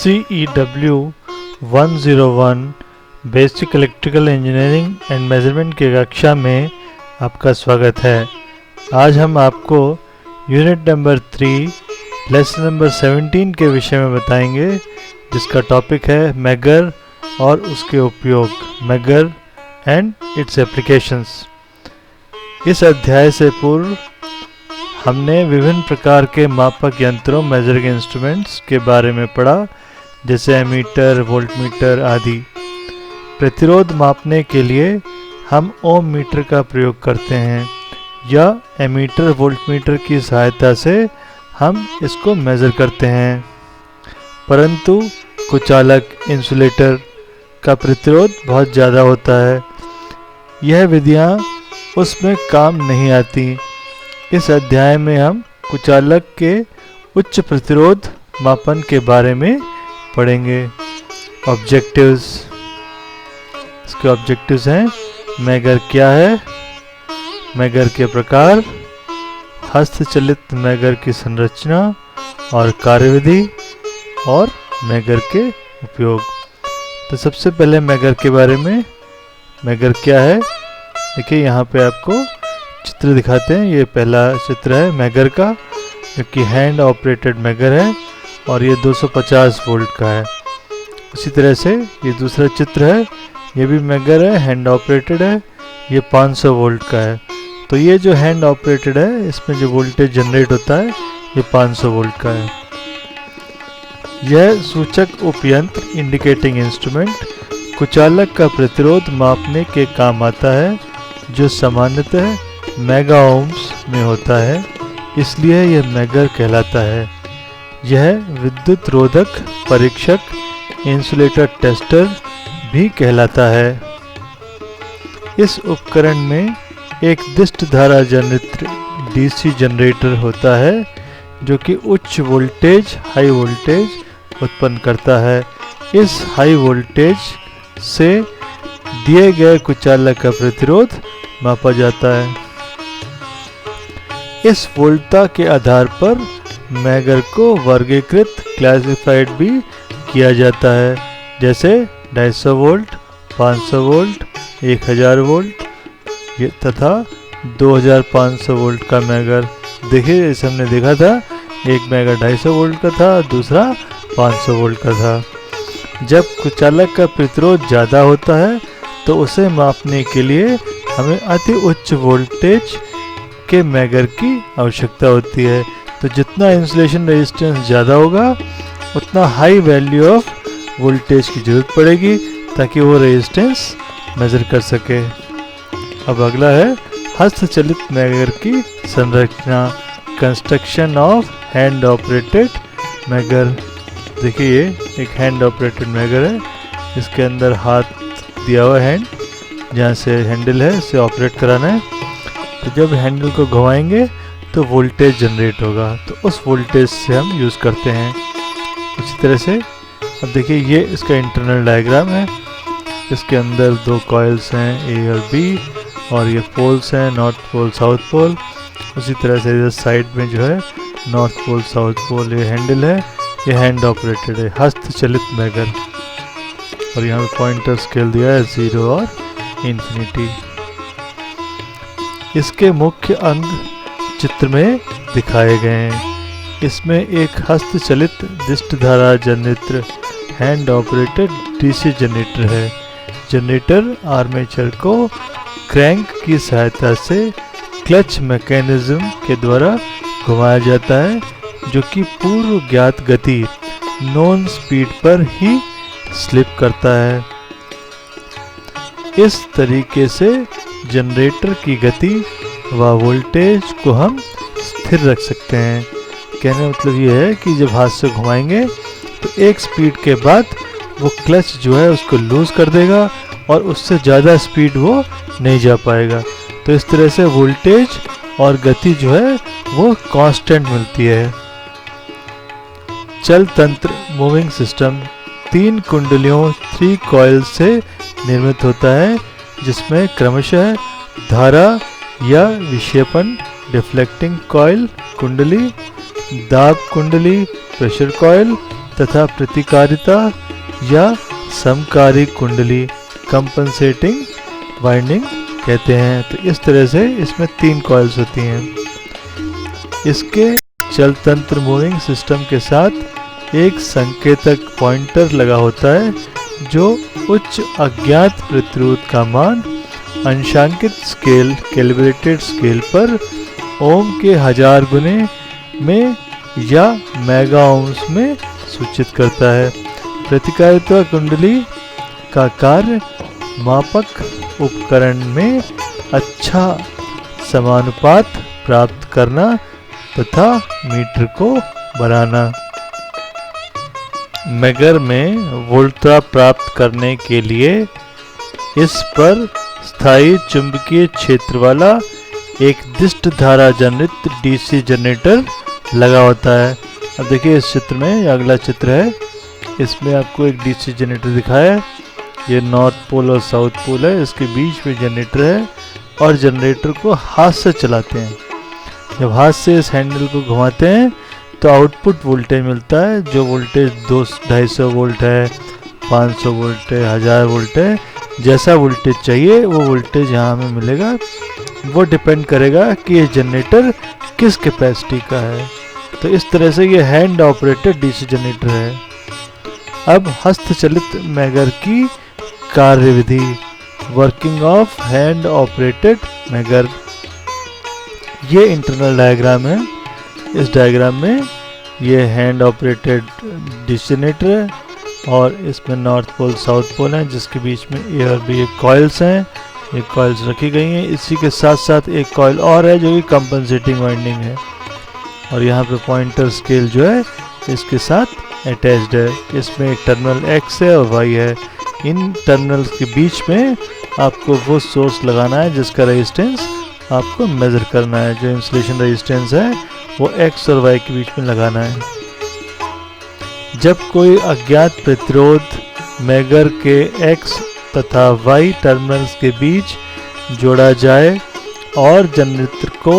CEW 101 basic electrical engineering and measurement की कक्षा में आपका स्वागत है। आज हम आपको यूनिट नंबर 3 लेसन नंबर 17 के विषय में बताएंगे, जिसका टॉपिक है मेगर और उसके उपयोग, मेगर एंड इट्स एप्लीकेशंस। इस अध्याय से पूर्व हमने विभिन्न प्रकार के मापक यंत्रों, मेजरिंग इंस्ट्रूमेंट्स के बारे में पढ़ा, जैसे एमीटर, वोल्टमीटर आदि। प्रतिरोध मापने के लिए हम ओम मीटर का प्रयोग करते हैं या एमीटर, वोल्टमीटर की सहायता से हम इसको मेज़र करते हैं। परंतु कुचालक, इंसुलेटर का प्रतिरोध बहुत ज़्यादा होता है। यह विधियाँ उसमें काम नहीं आती। इस अध्याय में हम कुचालक के उच्च प्रतिरोध मापन के बारे में पढ़ेंगे। ऑब्जेक्टिव्स, इसके ऑब्जेक्टिव्स हैं मेगर क्या है, मेगर के प्रकार, हस्तचलित मेगर की संरचना और कार्यविधि और मेगर के उपयोग। तो सबसे पहले मेगर के बारे में, मेगर क्या है, देखिए यहाँ पे आपको चित्र दिखाते हैं। ये पहला चित्र है मेगर का, जो कि हैंड ऑपरेटेड मेगर है और ये 250 वोल्ट का है। उसी तरह से ये दूसरा चित्र है, ये भी मेगर है, हैंड ऑपरेटेड है, ये 500 वोल्ट का है। तो ये जो हैंड ऑपरेटेड है, इसमें जो वोल्टेज जनरेट होता है ये 500 वोल्ट का है। यह सूचक उपयंत्र, इंडिकेटिंग इंस्ट्रूमेंट, कुचालक का प्रतिरोध मापने के काम आता है, जो सामान्यतः मेगा ओम्स में होता है, इसलिए यह मेगर कहलाता है। यह विद्युत रोधक परीक्षक, इंसुलेटर टेस्टर भी कहलाता है। इस उपकरण में एक दिष्ट धारा जनित्र डीसी जनरेटर होता है, जो कि उच्च वोल्टेज, हाई वोल्टेज उत्पन्न करता है। इस हाई वोल्टेज से दिए गए कुचालक का प्रतिरोध मापा जाता है। इस वोल्टता के आधार पर मेगर को वर्गीकृत, क्लासिफाइड भी किया जाता है, जैसे 250 वोल्ट, 500 वोल्ट, 1000 वोल्ट तथा 2500 वोल्ट का मेगर। देखिए, जैसे हमने देखा था, एक मेगर 250 वोल्ट का था, दूसरा 500 वोल्ट का था। जब कुचालक का प्रतिरोध ज़्यादा होता है तो उसे मापने के लिए हमें अति उच्च वोल्टेज के मेगर की आवश्यकता होती है। तो जितना इंसुलेशन रेजिस्टेंस ज़्यादा होगा, उतना हाई वैल्यू ऑफ वोल्टेज की ज़रूरत पड़ेगी, ताकि वो रेजिस्टेंस मेज़र कर सके। अब अगला है हस्तचलित मेगर की संरचना, construction of hand operated megger. देखिए, ये एक हैंड ऑपरेटेड मेगर है, इसके अंदर हाथ दिया हुआ हैंड, जहाँ से हैंडल है, इसे ऑपरेट कराना है। तो जब हैंडल को घुमाएंगे तो वोल्टेज जनरेट होगा, तो उस वोल्टेज से हम यूज़ करते हैं। उसी तरह से अब देखिए, ये इसका इंटरनल डायग्राम है। इसके अंदर 2 कॉइल्स हैं, ए और बी, और ये पोल्स हैं, नॉर्थ पोल, साउथ पोल। उसी तरह से इधर साइड में जो है नॉर्थ पोल, साउथ पोल, ये हैंडल है, ये हैंड ऑपरेटेड है, हस्तचलित मेगर। और यहाँ पे पॉइंटर स्केल दिया है 0 और इन्फिनिटी। इसके मुख्य अंग चित्र में दिखाए गए हैं। इसमें एक हस्तचलित दिष्ट धारा जनित्र, हैंड ऑपरेटेड डीसी जनरेटर है। जनरेटर आर्मेचर को क्रैंक की सहायता से क्लच मैकेनिज्म के द्वारा घुमाया जाता है, जो कि पूर्व ज्ञात गति, नोन स्पीड पर ही स्लिप करता है। इस तरीके से जनरेटर की गति व वोल्टेज को हम स्थिर रख सकते हैं। कहने का मतलब ये है कि जब हाथ से घुमाएंगे तो एक स्पीड के बाद वो क्लच जो है उसको लूज कर देगा और उससे ज़्यादा स्पीड वो नहीं जा पाएगा। तो इस तरह से वोल्टेज और गति जो है वो कांस्टेंट मिलती है। चल तंत्र, मूविंग सिस्टम 3 कुंडलियों, 3 कॉइल से निर्मित होता है, जिसमें क्रमशः धारा या विक्षेपण, डिफ्लेक्टिंग कॉइल कुंडली, दाब कुंडली, प्रेशर कॉइल तथा प्रतिकारिता या समकारी कुंडली कंपनसेटिंग वाइंडिंग कहते हैं। तो इस तरह से इसमें 3 कॉइल्स होती हैं। इसके चल तंत्र मूविंग सिस्टम के साथ एक संकेतक पॉइंटर लगा होता है जो उच्च अज्ञात प्रतिरोध का मान अंशांकित स्केल कैलिब्रेटेड स्केल पर ओम के 1000 गुने में या मेगा ओम्स में सूचित करता है। प्रतिकारिता कुंडली का कार्य मापक उपकरण में अच्छा समानुपात प्राप्त करना तथा मीटर को बढ़ाना। मैगर में वोल्टता प्राप्त करने के लिए इस पर स्थायी चुंबकीय क्षेत्र वाला एक दिष्ट धारा जनित डीसी जनरेटर लगा होता है। अब देखिए इस चित्र में, अगला चित्र है, इसमें आपको एक डीसी जनरेटर दिखाया है। ये नॉर्थ पोल और साउथ पोल है, इसके बीच में जनरेटर है और जनरेटर को हाथ से चलाते हैं। जब हाथ से इस हैंडल को घुमाते हैं तो आउटपुट वोल्टेज मिलता है, जो वोल्टेज 250 वोल्ट है, 500 वोल्ट है, 1000 वोल्ट है। जैसा वोल्टेज चाहिए वो वोल्टेज यहाँ हमें मिलेगा। वो डिपेंड करेगा कि ये जनरेटर किस कैपेसिटी का है। तो इस तरह से ये हैंड ऑपरेटेड डीसी जनरेटर है। अब हस्तचलित मैगर की कार्यविधि, working of hand operated megger. ये इंटरनल डायग्राम है। इस डायग्राम में ये हैंड ऑपरेटेड डीसी जनरेटर है और इसमें नॉर्थ पोल साउथ पोल है, जिसके बीच में ए और बी कॉइल्स हैं। ये कॉइल्स रखी गई हैं। इसी के साथ साथ एक कॉइल और है जो कि कंपनसेटिंग वाइंडिंग है और यहाँ पे पॉइंटर स्केल जो है इसके साथ अटैच्ड है। इसमें एक टर्मिनल एक्स है और वाई है। इन टर्मिनल्स के बीच में आपको वो सोर्स लगाना है जिसका रेजिस्टेंस आपको मेजर करना है। जो इंसुलेशन रेजिस्टेंस है वो एक्स और वाई के बीच में लगाना है। जब कोई अज्ञात प्रतिरोध मैगर के एक्स तथा वाई टर्मिनल्स के बीच जोड़ा जाए और जनरेटर को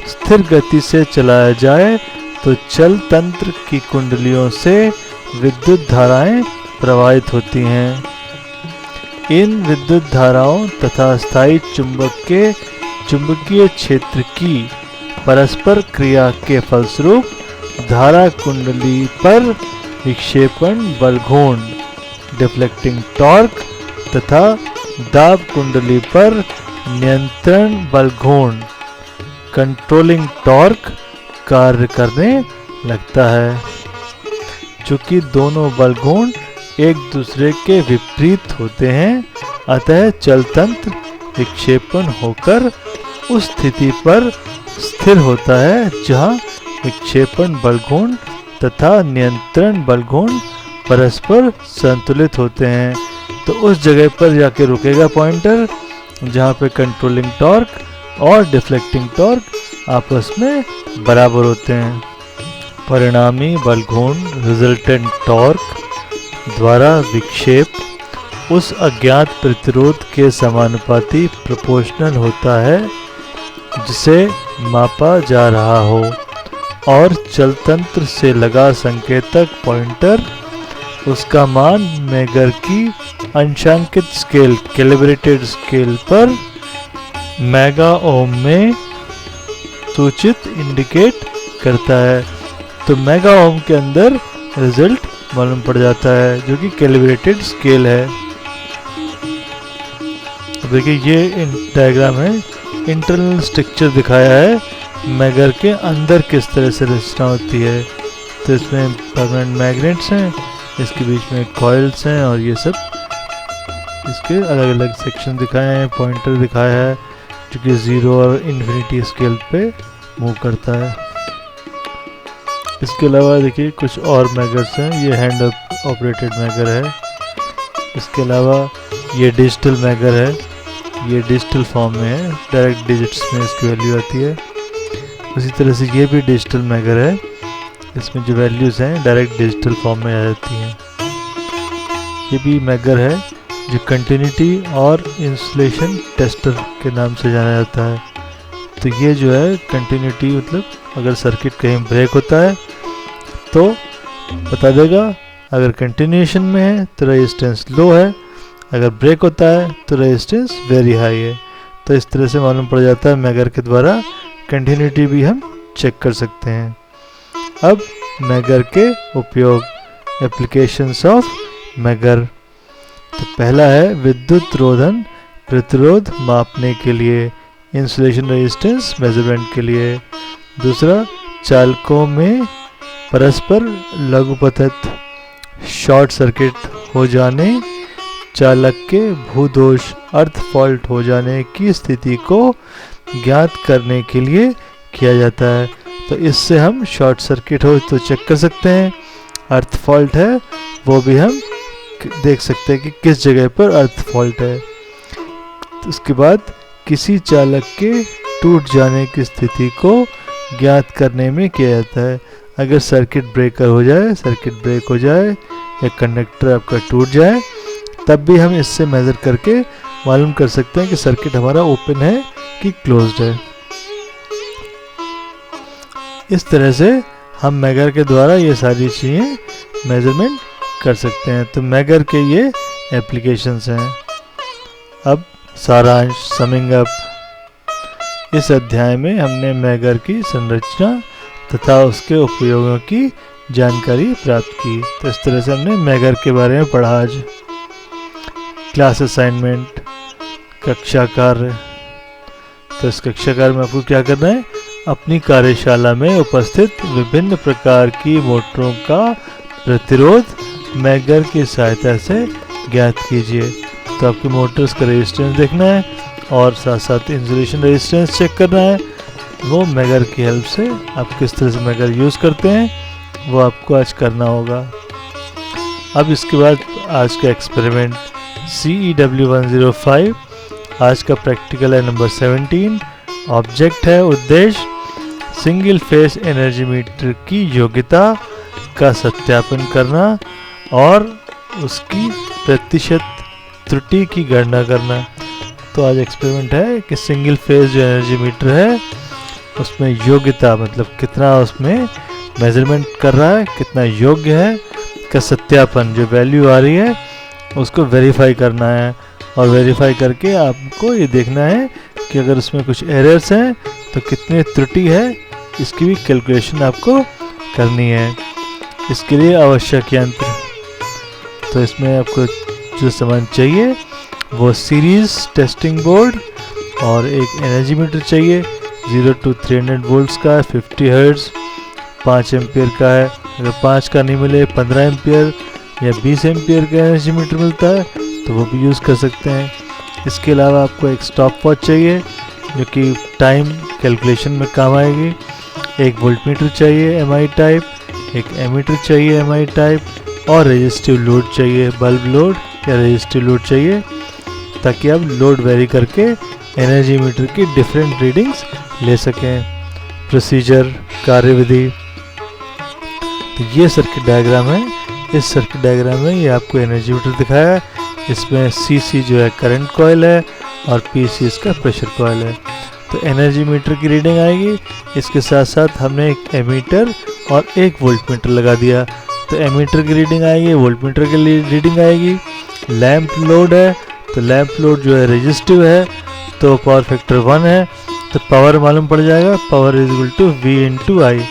स्थिर गति से चलाया जाए तो चल तंत्र की कुंडलियों से विद्युत धाराएं प्रवाहित होती हैं। इन विद्युत धाराओं तथा स्थायी चुंबक के चुंबकीय क्षेत्र की परस्पर क्रिया के फलस्वरूप धारा कुंडली पर विक्षेपण बल घूर्ण डिफ्लेक्टिंग टॉर्क तथा दाब कुंडली पर नियंत्रण बल घूर्ण कंट्रोलिंग टॉर्क कार्य करने लगता है। चूंकि दोनों बल घूर्ण एक दूसरे के विपरीत होते हैं, अतः चल तंत्र विक्षेपण होकर उस स्थिति पर स्थिर होता है जहां विक्षेपण बल घूर्ण तथा नियंत्रण बल घूर्ण परस्पर संतुलित होते हैं। तो उस जगह पर जाके रुकेगा पॉइंटर जहां पे कंट्रोलिंग टॉर्क और डिफ्लेक्टिंग टॉर्क आपस में बराबर होते हैं। परिणामी बल घूर्ण रिजल्टेंट टॉर्क द्वारा विक्षेप उस अज्ञात प्रतिरोध के समानुपाती प्रोपोर्शनल होता है जिसे मापा जा रहा हो और चल तंत्र से लगा संकेतक पॉइंटर उसका मान मैगर की अंशांकित स्केल कैलिब्रेटेड स्केल पर मेगा ओम में सूचित इंडिकेट करता है। तो मेगा ओम के अंदर रिजल्ट मालूम पड़ जाता है जो कि कैलिब्रेटेड स्केल है। देखिए ये डायग्राम है, इंटरनल स्ट्रक्चर दिखाया है मैगर के अंदर किस तरह से रचना होती है। तो इसमें परमानेंट मैग्नेट्स हैं, इसके बीच में कॉइल्स हैं और ये सब इसके अलग अलग सेक्शन दिखाए हैं। पॉइंटर दिखाया है जो कि 0 और इन्फिनिटी स्केल पे मूव करता है। इसके अलावा देखिए कुछ और मैगर्स हैं। ये हैंड ऑपरेटेड मैगर है। इसके अलावा ये डिजिटल मैगर है, ये डिजिटल फॉर्म में है, डायरेक्ट डिजिट्स में इसकी वैल्यू आती है। उसी तरह से ये भी डिजिटल मैगर है, इसमें जो वैल्यूज़ हैं डायरेक्ट डिजिटल फॉर्म में आ जाती हैं। ये भी मैगर है जो कंटिन्यूटी और इंसुलेशन टेस्टर के नाम से जाना जाता है। तो ये जो है कंटिन्यूटी मतलब अगर सर्किट कहीं ब्रेक होता है तो बता देगा। अगर कंटिन्यूएशन में है तो रेजिस्टेंस लो है, अगर ब्रेक होता है तो रेजिस्टेंस वेरी हाई है। तो इस तरह से मालूम पड़ जाता है मैगर के द्वारा। कंटिन्यूटी भी हम चेक कर सकते हैं। अब मैगर के उपयोग, एप्लीकेशंस ऑफ मैगर। तो पहला है विद्युत रोधन प्रतिरोध मापने के लिए, इंसुलेशन रेजिस्टेंस मेजरमेंट के लिए। दूसरा, चालकों में परस्पर लघुपथित शॉर्ट सर्किट हो जाने, चालक के भूदोष अर्थ फॉल्ट हो जाने की स्थिति को ज्ञात करने के लिए किया जाता है। तो इससे हम शॉर्ट सर्किट हो तो चेक कर सकते हैं, अर्थ फॉल्ट है वो भी हम देख सकते हैं कि किस जगह पर अर्थ फॉल्ट है। तो उसके बाद किसी चालक के टूट जाने की स्थिति को ज्ञात करने में किया जाता है। अगर सर्किट ब्रेकर हो जाए, सर्किट ब्रेक हो जाए या कंडक्टर आपका टूट जाए, तब भी हम इससे मेज़र करके मालूम कर सकते हैं कि सर्किट हमारा ओपन है कि क्लोज्ड है। इस तरह से हम मैगर के द्वारा ये सारी चीज़ें मेजरमेंट कर सकते हैं। तो मैगर के ये एप्लीकेशंस हैं। अब सारांश, समिंग अप। इस अध्याय में हमने मैगर की संरचना तथा उसके उपयोगों की जानकारी प्राप्त की। तो इस तरह से हमने मैगर के बारे में पढ़ा आज। क्लास असाइनमेंट, कक्षा कार्य। तो इस कक्षा कार्य में आपको क्या करना है, अपनी कार्यशाला में उपस्थित विभिन्न प्रकार की मोटरों का प्रतिरोध मैगर की सहायता से ज्ञात कीजिए। तो आपकी मोटर्स का रेजिस्टेंस देखना है और साथ साथ इंसुलेशन रेजिस्टेंस चेक करना है। वो मैगर की हेल्प से आप किस तरह से मैगर यूज़ करते हैं वो आपको आज करना होगा। अब इसके बाद आज का एक्सपेरिमेंट CEW 105, आज का प्रैक्टिकल है नंबर 17। ऑब्जेक्ट है उद्देश्य सिंगल फेस एनर्जी मीटर की योग्यता का सत्यापन करना और उसकी प्रतिशत त्रुटि की गणना करना। तो आज एक्सपेरिमेंट है कि सिंगल फेस जो एनर्जी मीटर है उसमें योग्यता मतलब कितना उसमें मेजरमेंट कर रहा है, कितना योग्य है, का सत्यापन, जो वैल्यू आ रही है उसको वेरीफाई करना है। और वेरीफाई करके आपको ये देखना है कि अगर उसमें कुछ एरर्स हैं तो कितनी त्रुटि है, इसकी भी कैलकुलेशन आपको करनी है। इसके लिए आवश्यक यंत्र, तो इसमें आपको जो सामान चाहिए वो सीरीज टेस्टिंग बोर्ड और एक एनर्जी मीटर चाहिए। 0 to 300 वोल्ट्स का है, 50 हर्ट्ज, 5 एम्पियर का है। अगर 5 का नहीं मिले 15 एम्पियर या 20 एम्पियर का एनर्जी मीटर मिलता है तो वो भी यूज़ कर सकते हैं। इसके अलावा आपको एक स्टॉप वॉच चाहिए जो कि टाइम कैलकुलेशन में काम आएगी। एक वोल्ट मीटर चाहिए MI टाइप, एक एमीटर चाहिए MI टाइप और रेजिस्टिव लोड चाहिए, बल्ब लोड या रेजिस्टिव लोड चाहिए, ताकि आप लोड वेरी करके एनर्जी मीटर की डिफरेंट रीडिंग्स ले सकें। प्रोसीजर, कार्यविधि। तो ये सर्किट डायग्राम है। इस सर्किट डायग्राम में ये आपको एनर्जी मीटर दिखाया है। इसमें CC जो है करंट कॉइल है और PC इसका प्रेशर कॉइल है। तो एनर्जी मीटर की रीडिंग आएगी। इसके साथ साथ हमने एक एमीटर और एक वोल्ट मीटर लगा दिया। तो एमीटर की रीडिंग आएगी, वोल्ट मीटर की रीडिंग आएगी। लैंप लोड है तो लैंप लोड जो है रेजिस्टिव है तो पावर फैक्टर 1 है, तो पावर मालूम पड़ जाएगा, power is equal to V into I,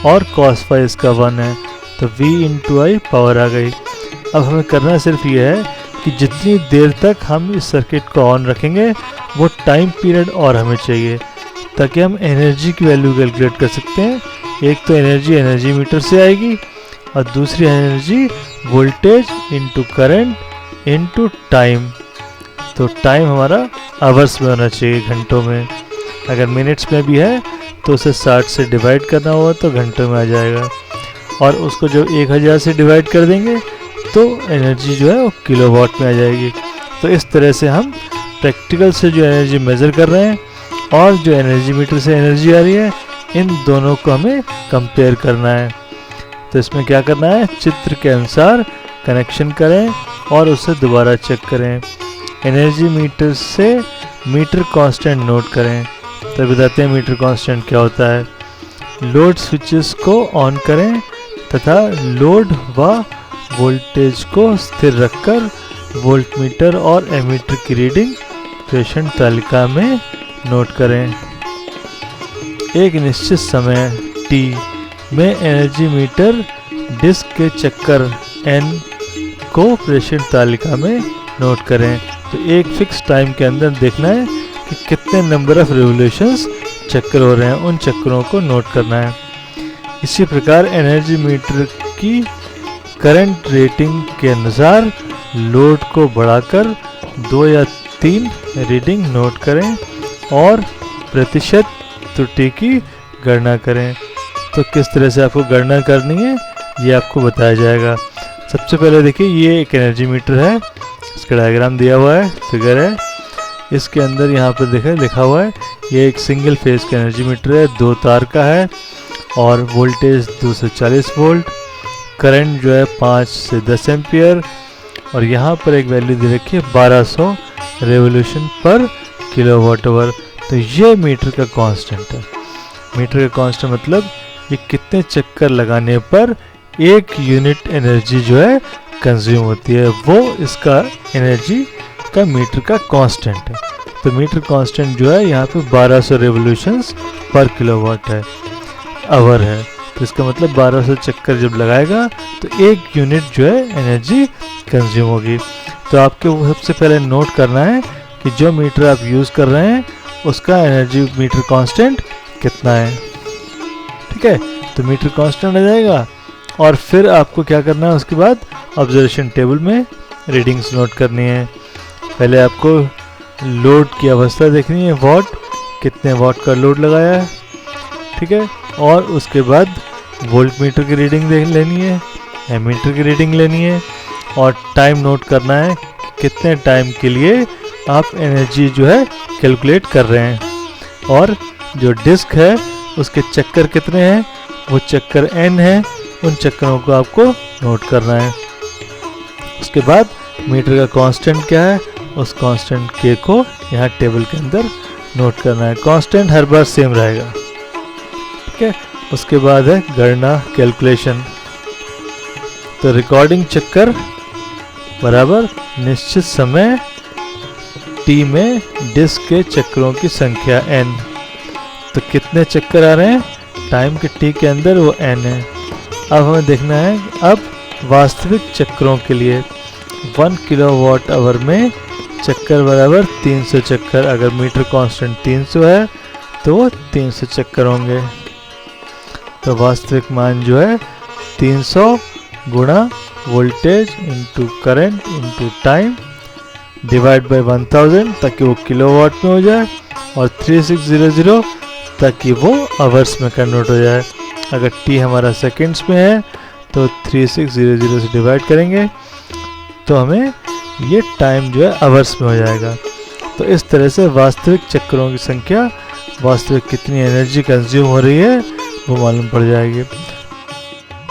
और cos फाई इसका 1 है तो V इंटू आई पावर आ गई। अब हमें करना सिर्फ ये है कि जितनी देर तक हम इस सर्किट को ऑन रखेंगे वो टाइम पीरियड और हमें चाहिए, ताकि हम एनर्जी की वैल्यू कैलकुलेट कर सकते हैं। एक तो एनर्जी मीटर से आएगी और दूसरी energy voltage into current into time. तो टाइम हमारा आवर्स में होना चाहिए, घंटों में। अगर मिनट्स में भी है तो उसे 60 से डिवाइड करना होगा तो घंटों में आ जाएगा, और उसको जब 1000 से डिवाइड कर देंगे तो एनर्जी जो है वो किलोवाट में आ जाएगी। तो इस तरह से हम प्रैक्टिकल से जो एनर्जी मेज़र कर रहे हैं और जो एनर्जी मीटर से एनर्जी आ रही है, इन दोनों को हमें कंपेयर करना है। तो इसमें क्या करना है, चित्र के अनुसार कनेक्शन करें और उसे दोबारा चेक करें। एनर्जी मीटर से मीटर कांस्टेंट नोट करें। तो बताते हैं मीटर कांस्टेंट क्या होता है। लोड स्विचेस को ऑन करें तथा लोड व वोल्टेज को स्थिर रखकर वोल्टमीटर और एमीटर की रीडिंग प्रेषण तालिका में नोट करें। एक निश्चित समय t में एनर्जी मीटर डिस्क के चक्कर n को प्रेषण तालिका में नोट करें। तो एक फिक्स टाइम के अंदर देखना है कि कितने नंबर ऑफ रिवोल्यूशंस चक्कर हो रहे हैं, उन चक्करों को नोट करना है। इसी प्रकार एनर्जी मीटर की करंट रेटिंग के अनुसार लोड को बढ़ाकर 2 या 3 रीडिंग नोट करें और प्रतिशत त्रुटि की गणना करें। तो किस तरह से आपको गणना करनी है ये आपको बताया जाएगा। सबसे पहले देखिए, ये एक एनर्जी मीटर है, इसका डायग्राम दिया हुआ है, फिगर है। इसके अंदर यहाँ पर देखिए लिखा हुआ है ये एक सिंगल फेज का एनर्जी मीटर है, 2 तार का है और वोल्टेज 240 वोल्ट, करंट जो है 5 से 10 एम्पियर और यहाँ पर एक वैल्यू दे रखी है 1200 रेवोल्यूशन पर किलोवाट आवर। तो ये मीटर का कांस्टेंट है। मीटर का कांस्टेंट मतलब ये कितने चक्कर लगाने पर एक यूनिट एनर्जी जो है कंज्यूम होती है, वो इसका एनर्जी का मीटर का कांस्टेंट है। तो मीटर कांस्टेंट जो है यहाँ पे 1200 रेवोल्यूशंस पर किलोवाट है आवर है। तो इसका मतलब 1200 चक्कर जब लगाएगा तो एक यूनिट जो है एनर्जी कंज्यूम होगी। तो आपको सबसे पहले नोट करना है कि जो मीटर आप यूज़ कर रहे हैं उसका एनर्जी मीटर कांस्टेंट कितना है। ठीक है, तो मीटर कांस्टेंट आ जाएगा और फिर आपको क्या करना है, उसके बाद ऑब्जर्वेशन टेबल में रीडिंग्स नोट करनी है। पहले आपको लोड की अवस्था देखनी है, वॉट, कितने वॉट का लोड लगाया है, ठीक है, और उसके बाद वोल्ट मीटर की रीडिंग देख लेनी है, एमीटर की रीडिंग लेनी है और टाइम नोट करना है कितने टाइम के लिए आप एनर्जी जो है कैलकुलेट कर रहे हैं और जो डिस्क है उसके चक्कर कितने हैं, वो चक्कर n है, उन चक्करों को आपको नोट करना है। उसके बाद मीटर का कांस्टेंट क्या है, उस कांस्टेंट k को यहाँ टेबल के अंदर नोट करना है। कांस्टेंट हर बार सेम रहेगा। ठीक है, उसके बाद है गणना, कैलकुलेशन। तो रिकॉर्डिंग चक्कर बराबर निश्चित समय t में डिस्क के चक्करों की संख्या n। तो कितने चक्कर आ रहे हैं टाइम के t के अंदर, वो n है। अब हमें देखना है अब वास्तविक चक्करों के लिए 1 किलोवाट आवर में चक्कर बराबर 300 चक्कर। अगर मीटर कांस्टेंट 300 है तो वो 300 चक्कर होंगे। तो वास्तविक मान जो है 300 गुणा voltage into current into time divide by 1000 ताकि वो किलोवाट में हो जाए और 3600 ताकि वो आवर्स में कन्वर्ट हो जाए। अगर t हमारा सेकंड्स में है तो 3600 से डिवाइड करेंगे तो हमें ये टाइम जो है आवर्स में हो जाएगा। तो इस तरह से वास्तविक चक्करों की संख्या, वास्तविक कितनी एनर्जी कंज्यूम हो रही है वो मालूम पड़ जाएगी।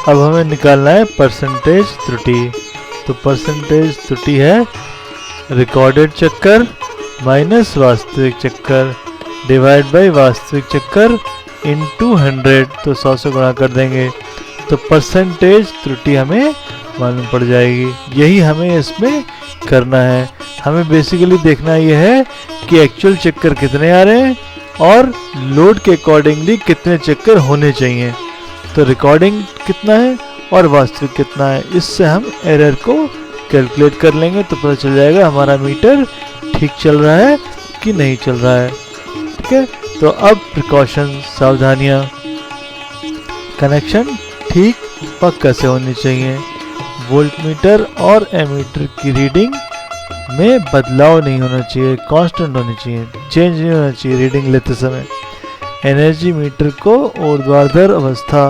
अब हमें निकालना है परसेंटेज त्रुटि। तो परसेंटेज त्रुटि है रिकॉर्डेड चक्कर माइनस वास्तविक चक्कर डिवाइड बाय वास्तविक चक्कर इनटू 100। तो 100 से गुणा कर देंगे तो परसेंटेज त्रुटि हमें मालूम पड़ जाएगी। यही हमें इसमें करना है। हमें बेसिकली देखना यह है कि एक्चुअल चक्कर कितने आ रहे हैं और लोड के अकॉर्डिंगली कितने चक्कर होने चाहिए। तो रिकॉर्डिंग कितना है और वास्तविक कितना है, इससे हम एरर को कैलकुलेट कर लेंगे तो पता चल जाएगा हमारा मीटर ठीक चल रहा है कि नहीं चल रहा है। ठीक है, तो अब प्रिकॉशन, सावधानियाँ, कनेक्शन ठीक पक्का से होनी चाहिए। वोल्टमीटर और एमीटर की रीडिंग में बदलाव नहीं होना चाहिए, कांस्टेंट होनी चाहिए, चेंज नहीं होना चाहिए रीडिंग लेते समय। एनर्जी मीटर को ऊर्ध्वाधर अवस्था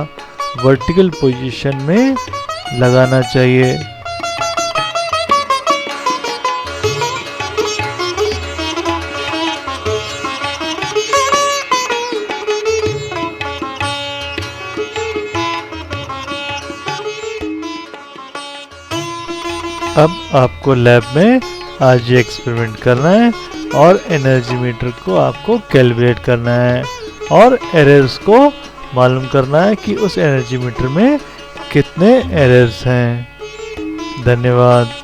वर्टिकल पोजीशन में लगाना चाहिए। अब आपको लैब में आज ये एक्सपेरिमेंट करना है और एनर्जी मीटर को आपको कैलिब्रेट करना है और एरर्स को मालूम करना है कि उस एनर्जी मीटर में कितने एरर्स हैं। धन्यवाद।